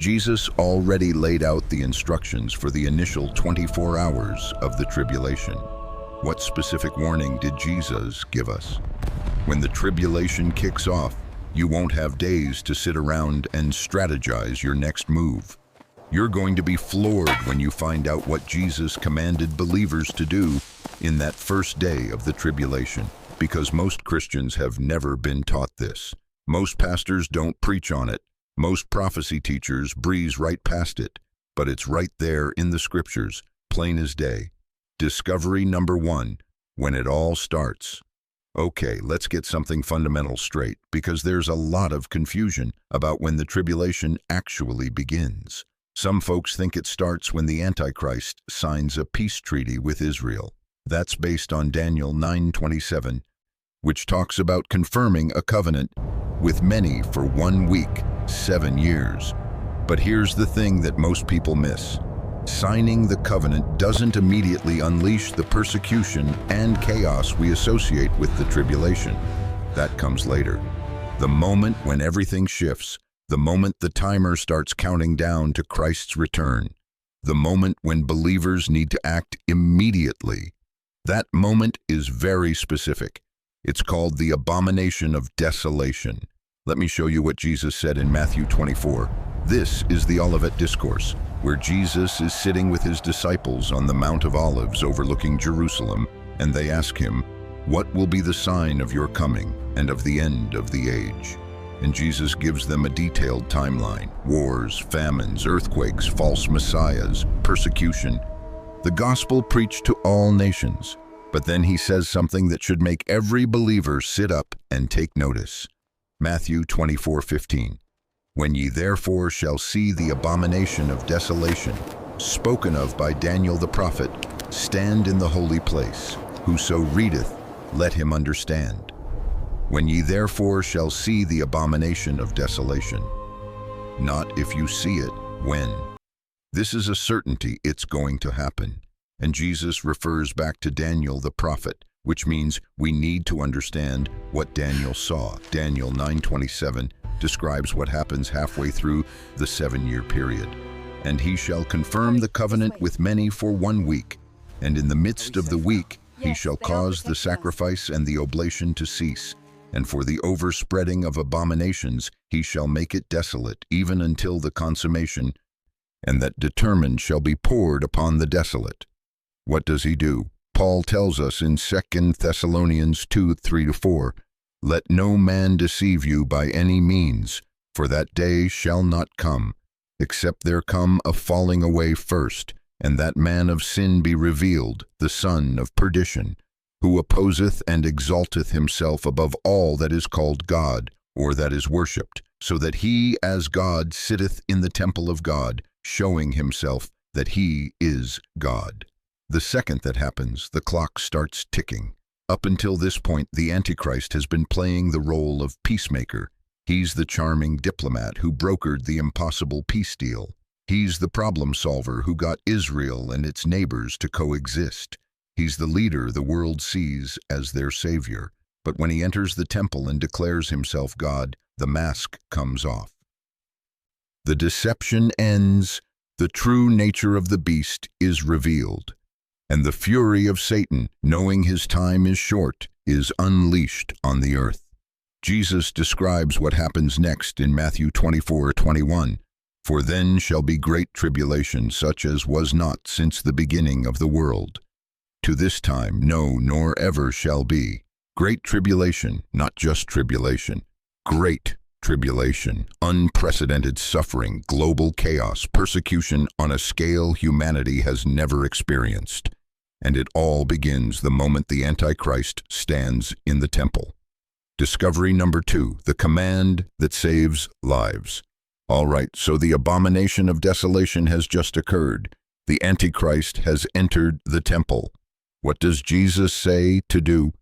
Jesus already laid out the instructions for the initial 24 hours of the tribulation. What specific warning did Jesus give us? When the tribulation kicks off, you won't have days to sit around and strategize your next move. You're going to be floored when you find out what Jesus commanded believers to do in that first day of the tribulation, because most Christians have never been taught this. Most pastors don't preach on it. Most prophecy teachers breeze right past it, but it's right there in the scriptures, plain as day. Discovery number 1, when it all starts. Okay, let's get something fundamental straight, because there's a lot of confusion about when the tribulation actually begins. Some folks think it starts when the Antichrist signs a peace treaty with Israel. That's based on Daniel 9:27, which talks about confirming a covenant with many for 1 week, 7 years. But here's the thing that most people miss. Signing the covenant doesn't immediately unleash the persecution and chaos we associate with the tribulation. That comes later. The moment when everything shifts, the moment the timer starts counting down to Christ's return, the moment when believers need to act immediately. That moment is very specific. It's called the Abomination of Desolation. Let me show you what Jesus said in Matthew 24. This is the Olivet Discourse, where Jesus is sitting with his disciples on the Mount of Olives overlooking Jerusalem, and they ask him, "What will be the sign of your coming and of the end of the age?" And Jesus gives them a detailed timeline: wars, famines, earthquakes, false messiahs, persecution. The gospel preached to all nations. But then he says something that should make every believer sit up and take notice. Matthew 24:15. When ye therefore shall see the abomination of desolation, spoken of by Daniel the prophet, stand in the holy place. Whoso readeth, let him understand. When ye therefore shall see the abomination of desolation. Not if you see it, when. This is a certainty it's going to happen. And Jesus refers back to Daniel the prophet, which means we need to understand what Daniel saw. Daniel 9:27 describes what happens halfway through the 7-year period. And he shall confirm the covenant with many for 1 week, and in the midst of the week he shall cause the sacrifice and the oblation to cease, and for the overspreading of abominations he shall make it desolate, even until the consummation, and that determined shall be poured upon the desolate. What does he do? Paul tells us in 2 Thessalonians 2:3-4, "Let no man deceive you by any means, for that day shall not come, except there come a falling away first, and that man of sin be revealed, the son of perdition, who opposeth and exalteth himself above all that is called God, or that is worshipped, so that he as God sitteth in the temple of God, showing himself that he is God." The second that happens, the clock starts ticking. Up until this point, the Antichrist has been playing the role of peacemaker. He's the charming diplomat who brokered the impossible peace deal. He's the problem solver who got Israel and its neighbors to coexist. He's the leader the world sees as their savior. But when he enters the temple and declares himself God, the mask comes off. The deception ends, the true nature of the beast is revealed. And the fury of Satan, knowing his time is short, is unleashed on the earth. Jesus describes what happens next in Matthew 24:21. "For then shall be great tribulation, such as was not since the beginning of the world. To this time, no, nor ever shall be." Great tribulation, not just tribulation. Great tribulation, unprecedented suffering, global chaos, persecution on a scale humanity has never experienced. And it all begins the moment the Antichrist stands in the temple. Discovery number 2, the command that saves lives. All right, so the abomination of desolation has just occurred. The Antichrist has entered the temple. What does Jesus say to do?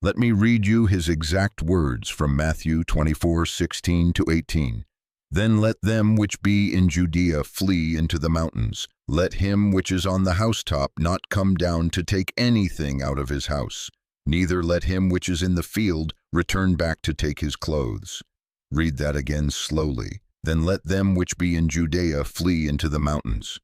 Let me read you his exact words from Matthew 24:16-18. "Then let them which be in Judea flee into the mountains. Let him which is on the housetop not come down to take anything out of his house. Neither let him which is in the field return back to take his clothes." Read that again slowly. Then let them which be in Judea flee into the mountains.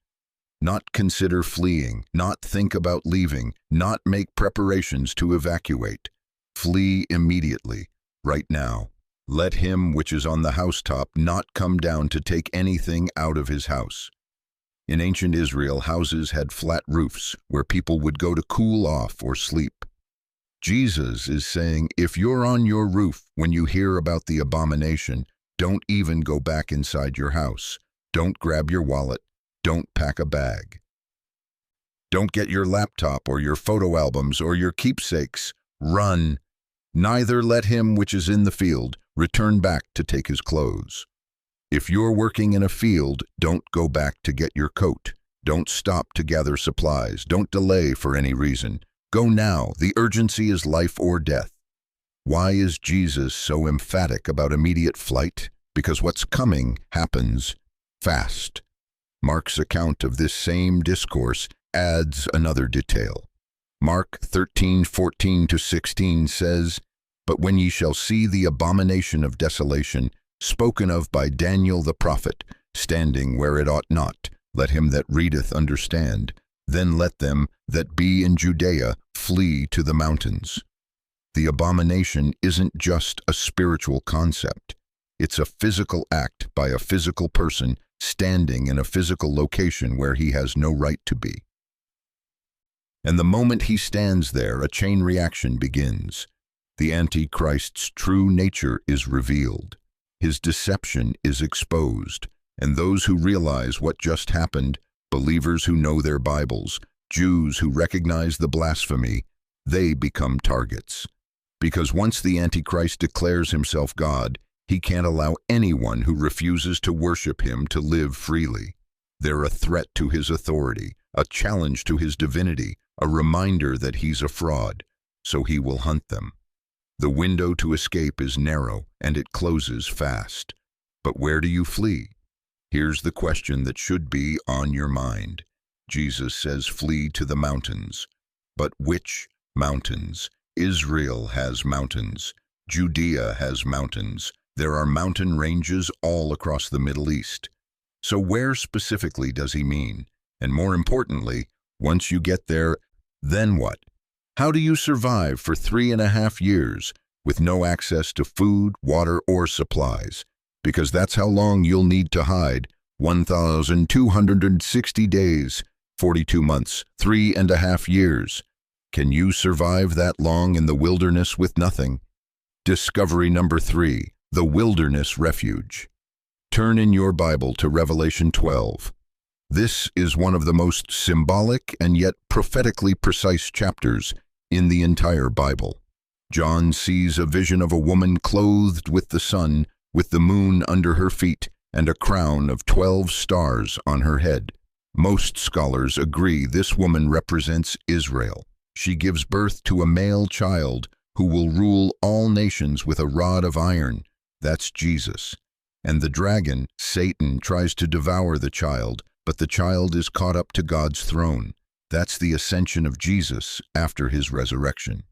Not consider fleeing, not think about leaving, not make preparations to evacuate. Flee immediately, right now. Let him which is on the housetop not come down to take anything out of his house. In ancient Israel, houses had flat roofs where people would go to cool off or sleep. Jesus is saying, if you're on your roof when you hear about the abomination, don't even go back inside your house. Don't grab your wallet. Don't pack a bag. Don't get your laptop or your photo albums or your keepsakes. Run. Neither let him which is in the field return back to take his clothes. If you're working in a field, don't go back to get your coat. Don't stop to gather supplies. Don't delay for any reason. Go now. The urgency is life or death. Why is Jesus so emphatic about immediate flight? Because what's coming happens fast. Mark's account of this same discourse adds another detail. Mark 13:14-16 says, "But when ye shall see the abomination of desolation, spoken of by Daniel the prophet, standing where it ought not, let him that readeth understand. Then let them that be in Judea flee to the mountains." The abomination isn't just a spiritual concept. It's a physical act by a physical person standing in a physical location where he has no right to be. And the moment he stands there, a chain reaction begins. The Antichrist's true nature is revealed. His deception is exposed, and those who realize what just happened, believers who know their Bibles, Jews who recognize the blasphemy, they become targets. Because once the Antichrist declares himself God, he can't allow anyone who refuses to worship him to live freely. They're a threat to his authority, a challenge to his divinity, a reminder that he's a fraud, so he will hunt them. The window to escape is narrow, and it closes fast. But where do you flee? Here's the question that should be on your mind. Jesus says flee to the mountains. But which mountains? Israel has mountains. Judea has mountains. There are mountain ranges all across the Middle East. So where specifically does he mean? And more importantly, once you get there, then what? How do you survive for 3.5 years with no access to food, water, or supplies? Because that's how long you'll need to hide. 1,260 days, 42 months, 3.5 years. Can you survive that long in the wilderness with nothing? Discovery number 3, the wilderness refuge. Turn in your Bible to Revelation 12. This is one of the most symbolic and yet prophetically precise chapters in the entire Bible. John sees a vision of a woman clothed with the sun, with the moon under her feet, and a crown of 12 stars on her head. Most scholars agree this woman represents Israel. She gives birth to a male child who will rule all nations with a rod of iron. That's Jesus. And the dragon, Satan, tries to devour the child, but the child is caught up to God's throne. That's the ascension of Jesus after his resurrection.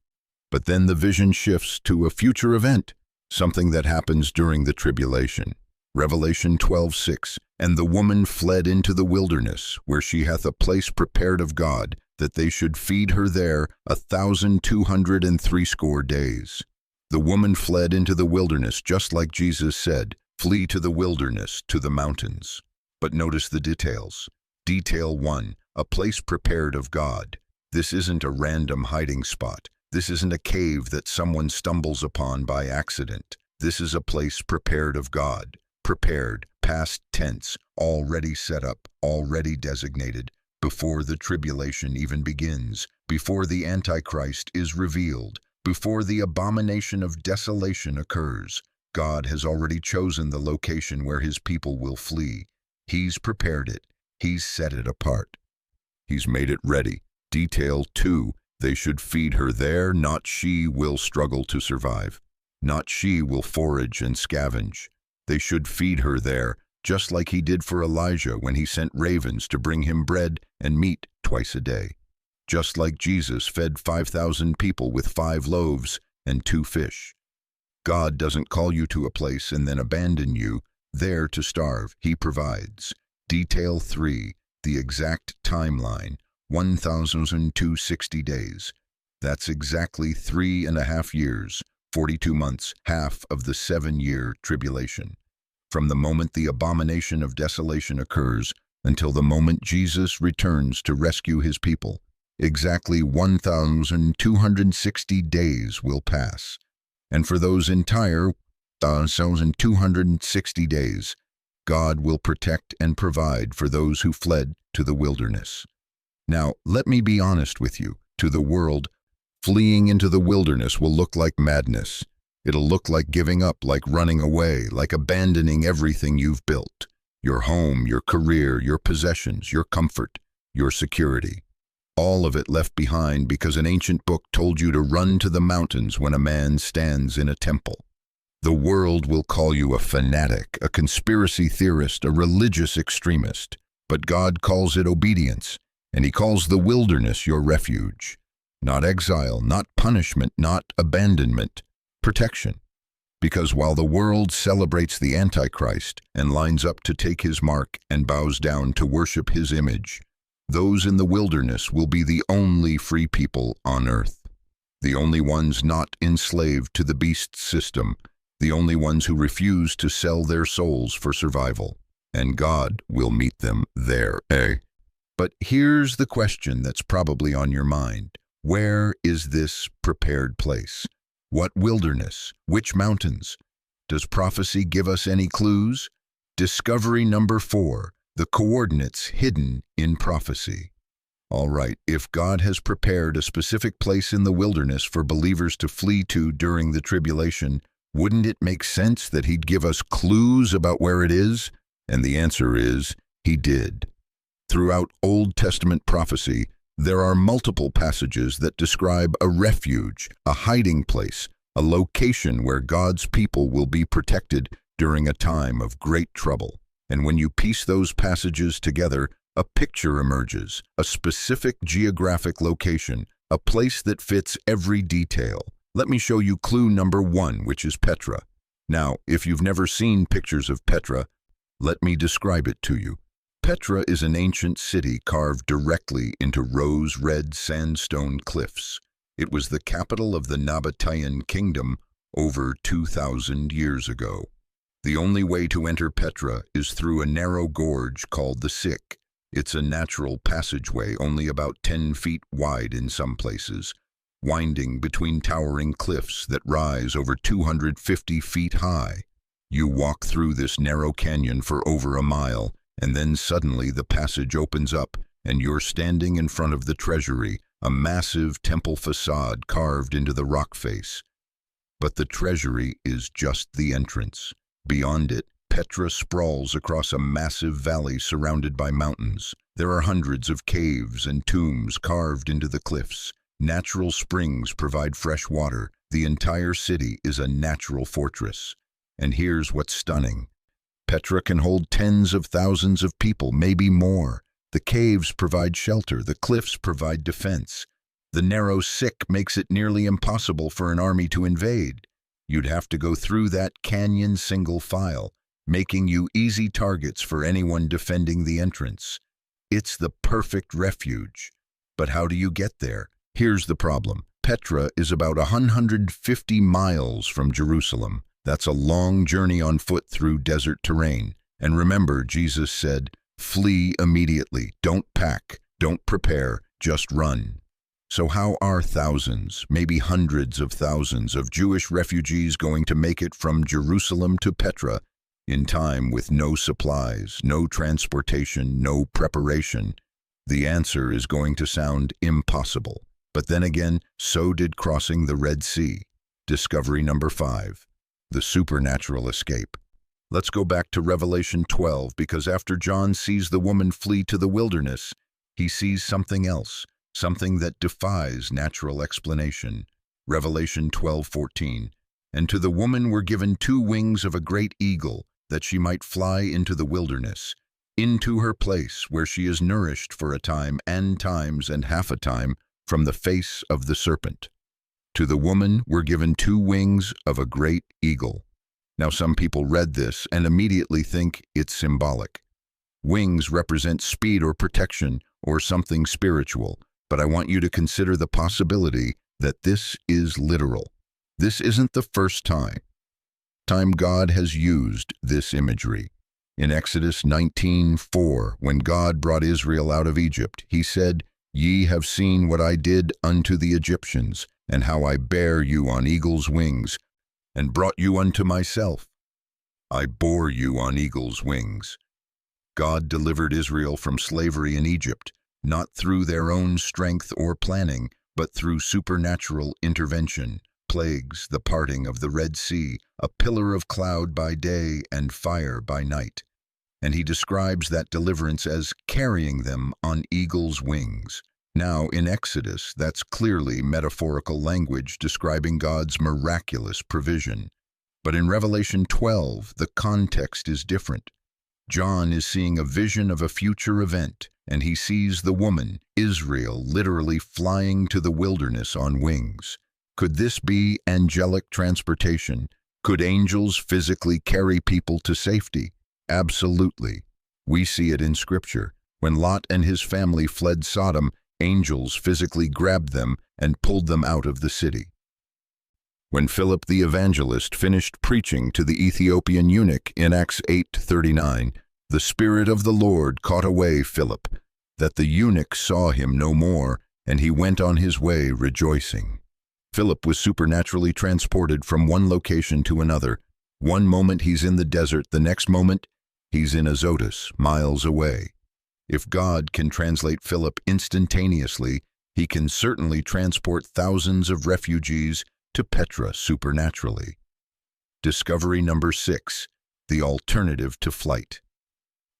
But then the vision shifts to a future event, something that happens during the tribulation. Revelation 12:6, "And the woman fled into the wilderness, where she hath a place prepared of God, that they should feed her there 1,260 days." The woman fled into the wilderness, just like Jesus said, flee to the wilderness, to the mountains. But notice the details. Detail 1, a place prepared of God. This isn't a random hiding spot. This isn't a cave that someone stumbles upon by accident. This is a place prepared of God. Prepared, past tense, already set up, already designated, before the tribulation even begins, before the Antichrist is revealed, before the abomination of desolation occurs. God has already chosen the location where his people will flee. He's prepared it. He's set it apart. He's made it ready. Detail 2, they should feed her there, not she will struggle to survive. Not she will forage and scavenge. They should feed her there, just like he did for Elijah when he sent ravens to bring him bread and meat twice a day. Just like Jesus fed 5,000 people with 5 loaves and 2 fish. God doesn't call you to a place and then abandon you. there to starve. He provides. Detail 3, the exact timeline, 1,260 days. That's exactly 3.5 years, 42 months, half of the 7-year tribulation. From the moment the abomination of desolation occurs until the moment Jesus returns to rescue his people, exactly 1,260 days will pass. And for those entire 1,260 days, God will protect and provide for those who fled to the wilderness. Now, let me be honest with you. To the world, fleeing into the wilderness will look like madness. It'll look like giving up, like running away, like abandoning everything you've built. Your home, your career, your possessions, your comfort, your security. All of it left behind because an ancient book told you to run to the mountains when a man stands in a temple. The world will call you a fanatic, a conspiracy theorist, a religious extremist. But God calls it obedience, and He calls the wilderness your refuge. Not exile, not punishment, not abandonment, protection. Because while the world celebrates the Antichrist and lines up to take his mark and bows down to worship his image, those in the wilderness will be the only free people on earth. The only ones not enslaved to the beast system, the only ones who refuse to sell their souls for survival. And God will meet them there, But here's the question that's probably on your mind. Where is this prepared place? What wilderness? Which mountains? Does prophecy give us any clues? Discovery number 4, the coordinates hidden in prophecy. All right, if God has prepared a specific place in the wilderness for believers to flee to during the tribulation, wouldn't it make sense that He'd give us clues about where it is? And the answer is, He did. Throughout Old Testament prophecy, there are multiple passages that describe a refuge, a hiding place, a location where God's people will be protected during a time of great trouble. And when you piece those passages together, a picture emerges, a specific geographic location, a place that fits every detail. Let me show you clue number 1, which is Petra. Now, if you've never seen pictures of Petra, let me describe it to you. Petra is an ancient city carved directly into rose-red sandstone cliffs. It was the capital of the Nabatean kingdom over 2,000 years ago. The only way to enter Petra is through a narrow gorge called the Sick. It's a natural passageway only about 10 feet wide in some places, winding between towering cliffs that rise over 250 feet high. You walk through this narrow canyon for over a mile, and then suddenly the passage opens up, and you're standing in front of the treasury, a massive temple facade carved into the rock face. But the treasury is just the entrance. Beyond it, Petra sprawls across a massive valley surrounded by mountains. There are hundreds of caves and tombs carved into the cliffs. Natural springs provide fresh water. The entire city is a natural fortress. And here's what's stunning. Petra can hold tens of thousands of people, maybe more. The caves provide shelter, the cliffs provide defense. The narrow Sick makes it nearly impossible for an army to invade. You'd have to go through that canyon single file, making you easy targets for anyone defending the entrance. It's the perfect refuge. But how do you get there? Here's the problem. Petra is about 150 miles from Jerusalem. That's a long journey on foot through desert terrain. And remember, Jesus said, flee immediately. Don't pack. Don't prepare. Just run. So how are thousands, maybe hundreds of thousands of Jewish refugees going to make it from Jerusalem to Petra in time with no supplies, no transportation, no preparation? The answer is going to sound impossible. But then again, so did crossing the Red Sea. Discovery number 5. The supernatural escape. Let's go back to Revelation 12, because after John sees the woman flee to the wilderness, he sees something else, something that defies natural explanation. Revelation 12:14. And to the woman were given 2 wings of a great eagle, that she might fly into the wilderness, into her place where she is nourished for a time and times and half a time from the face of the serpent. To the woman were given 2 wings of a great eagle. Now, some people read this and immediately think it's symbolic. Wings represent speed or protection or something spiritual, but I want you to consider the possibility that this is literal. This isn't the first time God has used this imagery. In Exodus 19:4, when God brought Israel out of Egypt, he said, "Ye have seen what I did unto the Egyptians, and how I bare you on eagle's wings, and brought you unto myself. I bore you on eagle's wings." God delivered Israel from slavery in Egypt, not through their own strength or planning, but through supernatural intervention, plagues, the parting of the Red Sea, a pillar of cloud by day and fire by night. And he describes that deliverance as carrying them on eagle's wings. Now, in Exodus, that's clearly metaphorical language describing God's miraculous provision. But in Revelation 12, the context is different. John is seeing a vision of a future event, and he sees the woman, Israel, literally flying to the wilderness on wings. Could this be angelic transportation? Could angels physically carry people to safety? Absolutely. We see it in Scripture. When Lot and his family fled Sodom, angels physically grabbed them and pulled them out of the city. When Philip the evangelist finished preaching to the Ethiopian eunuch in Acts 8:39, the Spirit of the Lord caught away Philip, that the eunuch saw him no more, and he went on his way rejoicing. Philip was supernaturally transported from one location to another. One moment he's in the desert, the next moment he's in Azotus, miles away. If God can translate Philip instantaneously, he can certainly transport thousands of refugees to Petra supernaturally. Discovery number 6, the alternative to flight.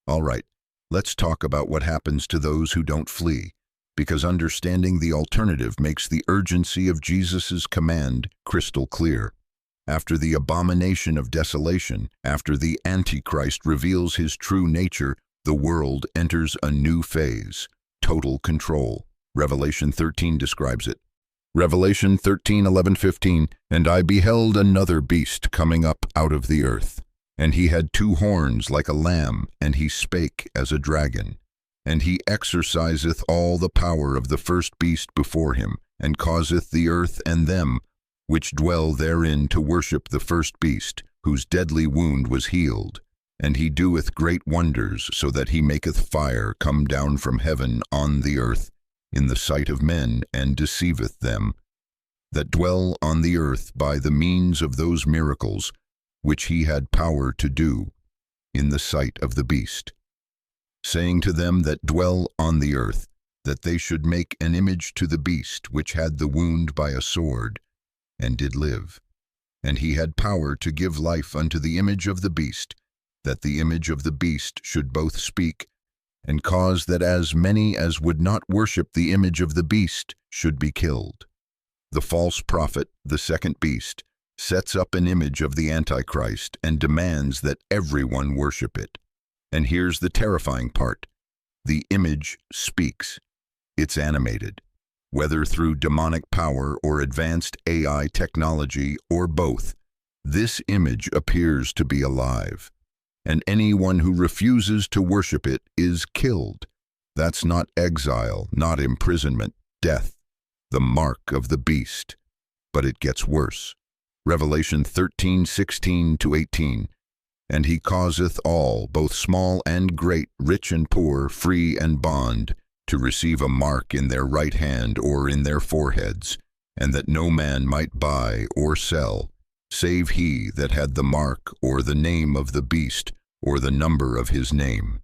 All right, let's talk about what happens to those who don't flee, because understanding the alternative makes the urgency of Jesus' command crystal clear. After the abomination of desolation, after the Antichrist reveals his true nature, the world enters a new phase, total control. Revelation 13 describes it. Revelation 13:11-15, "And I beheld another beast coming up out of the earth. And he had 2 horns like a lamb, and he spake as a dragon. And he exerciseth all the power of the first beast before him, and causeth the earth and them which dwell therein to worship the first beast, whose deadly wound was healed. And he doeth great wonders, so that he maketh fire come down from heaven on the earth, in the sight of men, and deceiveth them that dwell on the earth by the means of those miracles which he had power to do in the sight of the beast, saying to them that dwell on the earth, that they should make an image to the beast which had the wound by a sword, and did live. And he had power to give life unto the image of the beast, that the image of the beast should both speak, and cause that as many as would not worship the image of the beast should be killed. The false prophet, the second beast, sets up an image of the Antichrist and demands that everyone worship it. And here's the terrifying part. The image speaks. It's animated. Whether through demonic power or advanced AI technology or both, this image appears to be alive. And anyone who refuses to worship it is killed. That's not exile, not imprisonment, death, the mark of the beast. But it gets worse. Revelation 13:16-18. And he causeth all, both small and great, rich and poor, free and bond, to receive a mark in their right hand or in their foreheads, and that no man might buy or sell, save he that had the mark or the name of the beast or the number of his name.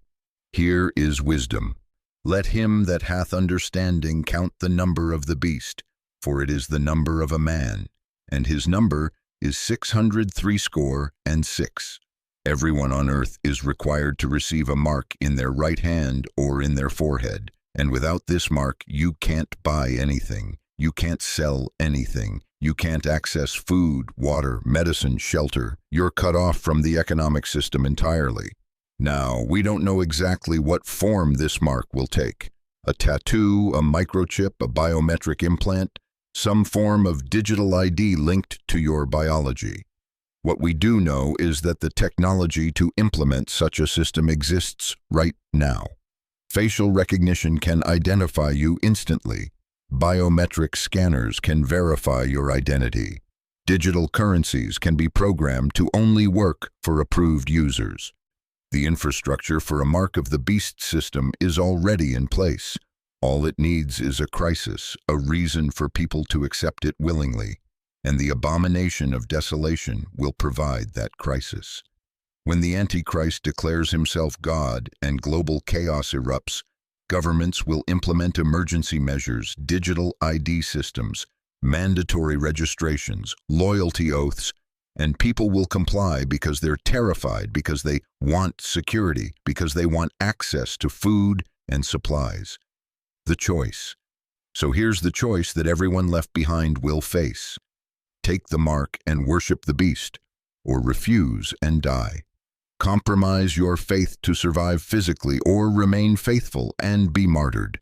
Here is wisdom. Let him that hath understanding count the number of the beast, for it is the number of a man, and his number is 666. Everyone on earth is required to receive a mark in their right hand or in their forehead, and without this mark you can't buy anything, you can't sell anything, you can't access food, water, medicine, shelter. You're cut off from the economic system entirely. Now, we don't know exactly what form this mark will take. A tattoo, a microchip, a biometric implant, some form of digital ID linked to your biology. What we do know is that the technology to implement such a system exists right now. Facial recognition can identify you instantly. Biometric scanners can verify your identity. Digital currencies can be programmed to only work for approved users. The infrastructure for a Mark of the Beast system is already in place. All it needs is a crisis, a reason for people to accept it willingly, and the Abomination of Desolation will provide that crisis. When the Antichrist declares himself God and global chaos erupts, governments will implement emergency measures, digital ID systems, mandatory registrations, loyalty oaths, and people will comply because they're terrified, because they want security, because they want access to food and supplies. The choice. So here's the choice that everyone left behind will face. Take the mark and worship the beast, or refuse and die. Compromise your faith to survive physically, or remain faithful and be martyred.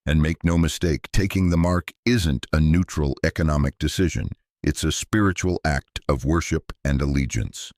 And make no mistake, taking the mark isn't a neutral economic decision. It's a spiritual act of worship and allegiance.